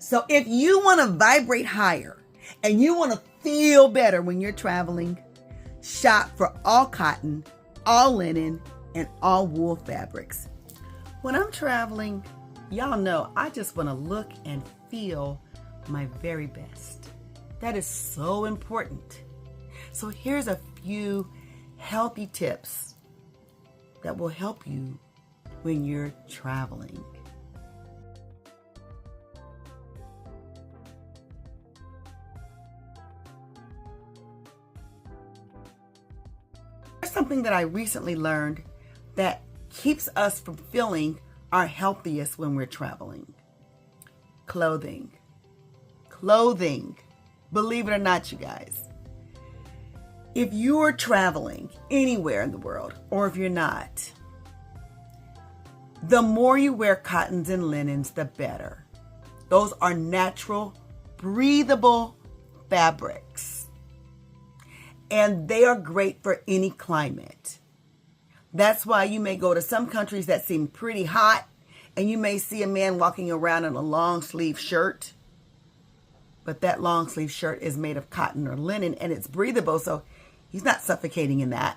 So if you want to vibrate higher and you want to feel better when you're traveling, shop for all cotton, all linen, and all wool fabrics. When I'm traveling, y'all know I just want to look and feel my very best. That is so important. So here's a few healthy tips that will help you when you're traveling. There's something that I recently learned that keeps us from feeling our healthiest when we're traveling. Clothing. Clothing. Believe it or not, you guys. If you're traveling anywhere in the world, or if you're not, the more you wear cottons and linens, the better. Those are natural, breathable fabrics. And they are great for any climate. That's why you may go to some countries that seem pretty hot, and you may see a man walking around in a long sleeve shirt. But that long sleeve shirt is made of cotton or linen, and it's breathable, so he's not suffocating in that.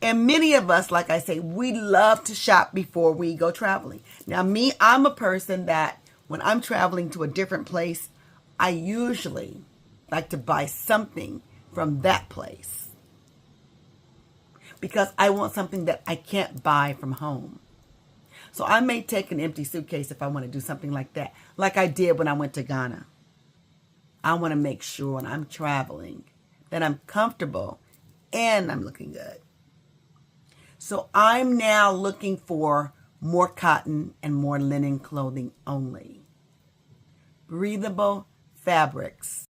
And many of us, like I say, we love to shop before we go traveling. Now, me, I'm a person that when I'm traveling to a different place, I usually like to buy something from that place because I want something that I can't buy from home. So I may take an empty suitcase if I want to do something like that, like I did when I went to Ghana. I want to make sure when I'm traveling that I'm comfortable and I'm looking good. So I'm now looking for more cotton and more linen clothing only. Breathable fabrics.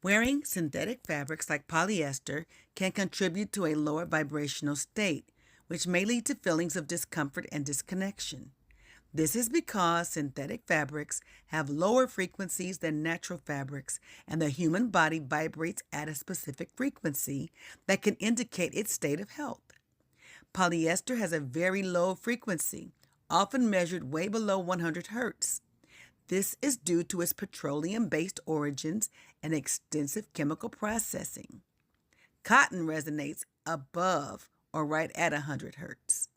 Wearing synthetic fabrics like polyester can contribute to a lower vibrational state, which may lead to feelings of discomfort and disconnection. This is because synthetic fabrics have lower frequencies than natural fabrics, and the human body vibrates at a specific frequency that can indicate its state of health. Polyester has a very low frequency, often measured way below 100 hertz. This is due to its petroleum-based origins and extensive chemical processing. Cotton resonates above or right at 100 hertz.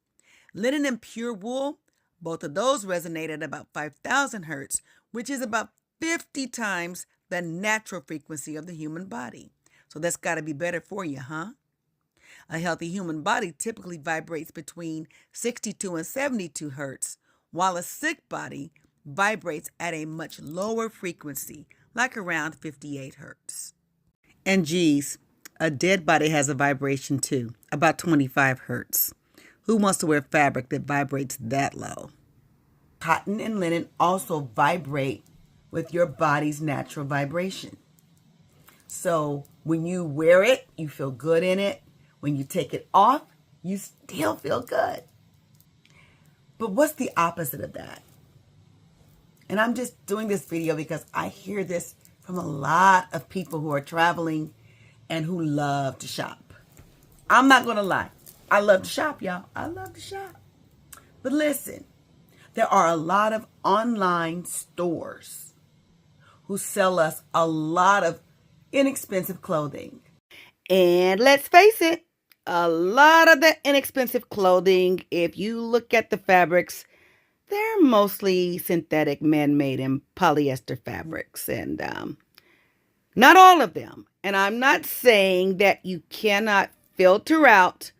Linen and pure wool, both of those resonate at about 5,000 hertz, which is about 50 times the natural frequency of the human body. So that's got to be better for you, huh? A healthy human body typically vibrates between 62 and 72 hertz, while a sick body vibrates at a much lower frequency, like around 58 hertz. And geez, a dead body has a vibration too, about 25 hertz. Who wants to wear fabric that vibrates that low? Cotton and linen also vibrate with your body's natural vibration. So when you wear it, you feel good in it. When you take it off, you still feel good. But what's the opposite of that? And I'm just doing this video because I hear this from a lot of people who are traveling and who love to shop. I'm not going to lie. I love to shop, y'all. I love to shop. But listen, there are a lot of online stores who sell us a lot of inexpensive clothing. And let's face it, a lot of the inexpensive clothing, if you look at the fabrics, they're mostly synthetic, man-made, and polyester fabrics. And not all of them. And I'm not saying that you cannot filter out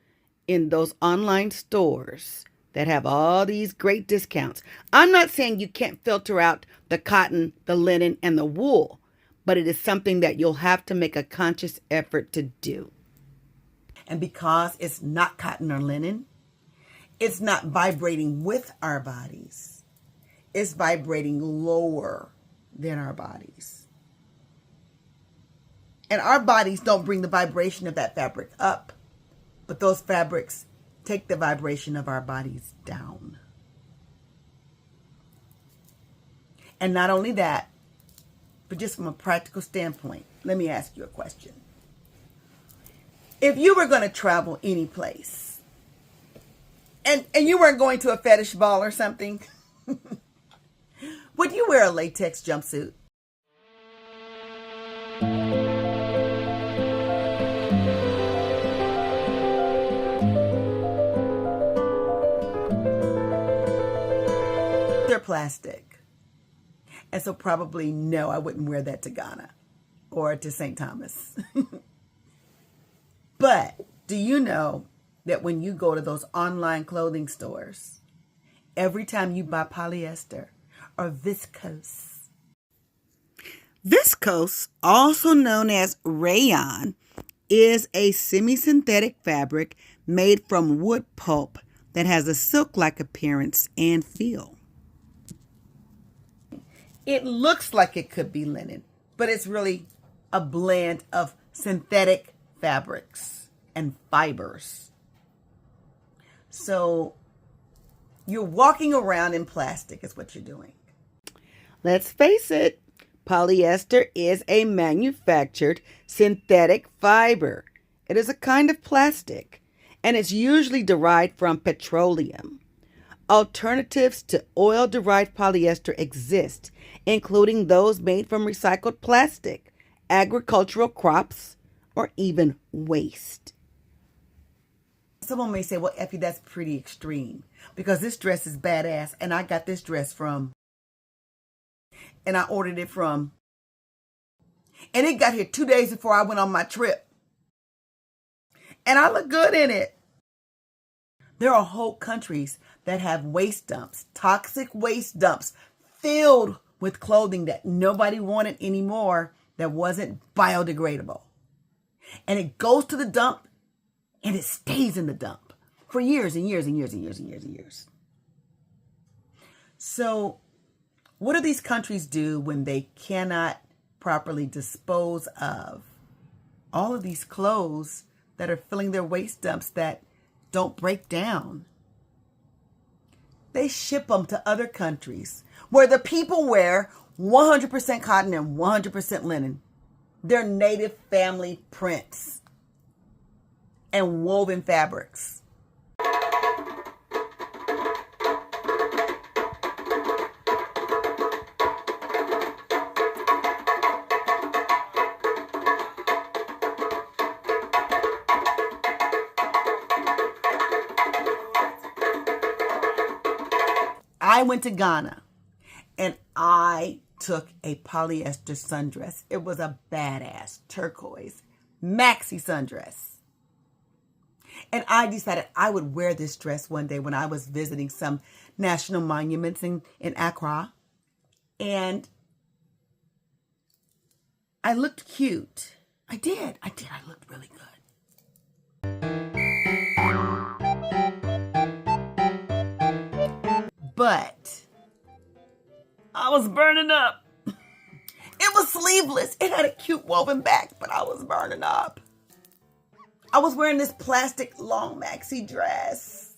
in those online stores that have all these great discounts. I'm not saying you can't filter out the cotton, the linen, and the wool, but it is something that you'll have to make a conscious effort to do. And because it's not cotton or linen, it's not vibrating with our bodies. It's vibrating lower than our bodies. And our bodies don't bring the vibration of that fabric up, but those fabrics take the vibration of our bodies down. And not only that, but just from a practical standpoint, let me ask you a question. If you were going to travel any place, and you weren't going to a fetish ball or something, wear a latex jumpsuit. They're plastic. And so probably no, I wouldn't wear that to Ghana or to St. Thomas. But do you know that when you go to those online clothing stores, every time you buy polyester or viscose, also known as rayon, is a semi-synthetic fabric made from wood pulp that has a silk-like appearance and feel. It looks like it could be linen, but it's really a blend of synthetic fabrics and fibers. So you're walking around in plastic is what you're doing. Let's face it, polyester is a manufactured synthetic fiber. It is a kind of plastic, and it's usually derived from petroleum. Alternatives to oil-derived polyester exist, including those made from recycled plastic, agricultural crops, or even waste. Someone may say, well, Effie, that's pretty extreme because this dress is badass, and I got this dress from, and I ordered it from, and it got here 2 days before I went on my trip, and I look good in it. There are whole countries that have waste dumps, toxic waste dumps, filled with clothing that nobody wanted anymore that wasn't biodegradable. And it goes to the dump, and it stays in the dump for years and years and years and years and years and years. So what do these countries do when they cannot properly dispose of all of these clothes that are filling their waste dumps that don't break down? They ship them to other countries where the people wear 100% cotton and 100% linen. They're native family prints and woven fabrics. I went to Ghana and I took a polyester sundress. It was a badass turquoise maxi sundress. And I decided I would wear this dress one day when I was visiting some national monuments in Accra. And I looked cute. I did. I looked really good. But I was burning up. It was sleeveless. It had a cute woven back, but I was burning up. I was wearing this plastic long maxi dress.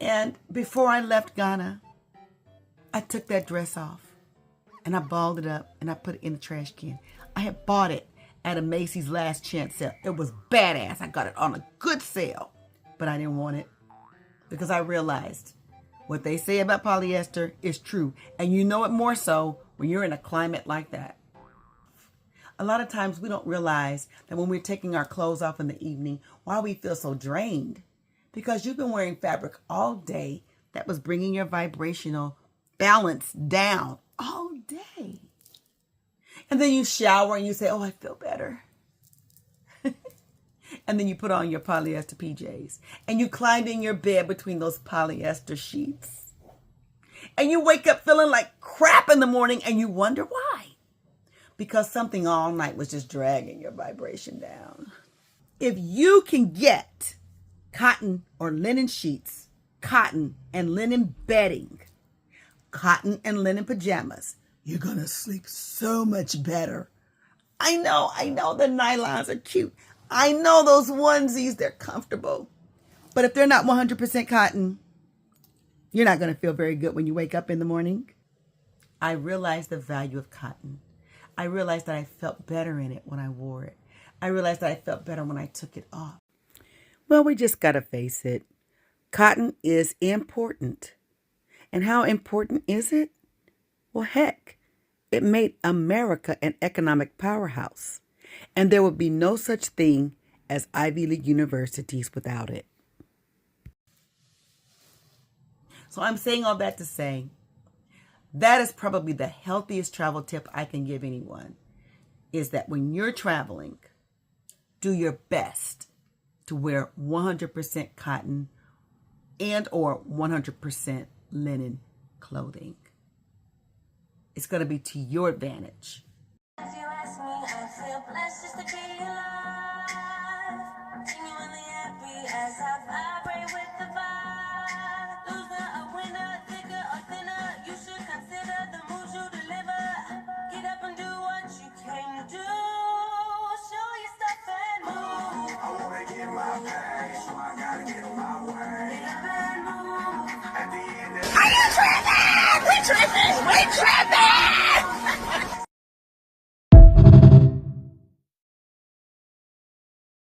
And before I left Ghana, I took that dress off and I balled it up and I put it in the trash can. I had bought it at a Macy's last chance sale. It was badass. I got it on a good sale, but I didn't want it because I realized what they say about polyester is true. And you know it more so when you're in a climate like that. A lot of times we don't realize that when we're taking our clothes off in the evening, why we feel so drained. Because you've been wearing fabric all day that was bringing your vibrational balance down all day. And then you shower and you say, oh, I feel better. And then you put on your polyester PJs and you climb in your bed between those polyester sheets. And you wake up feeling like crap in the morning and you wonder why. Because something all night was just dragging your vibration down. If you can get cotton or linen sheets, cotton and linen bedding, cotton and linen pajamas, you're going to sleep so much better. I know the nylons are cute. I know those onesies, they're comfortable. But if they're not 100% cotton, you're not going to feel very good when you wake up in the morning. I realized the value of cotton. I realized that I felt better in it when I wore it. I realized that I felt better when I took it off. Well, we just got to face it. Cotton is important. And how important is it? Well, heck, it made America an economic powerhouse, and there would be no such thing as Ivy League universities without it. So I'm saying all that to say that is probably the healthiest travel tip I can give anyone, is that when you're traveling, do your best to wear 100% cotton and or 100% linen clothing. It's going to be to your advantage. If you ask me, I feel blessed just to be alive. Genuinely happy as I vibrate with the vibe. Loser, a winner, thicker or thinner, you should consider the moves you deliver. Get up and do what you came to do. Show your stuff and move. I wanna get my pay, so I gotta get my way. Get up and move. At the end of the day, are you tripping? We tripping! We tripping!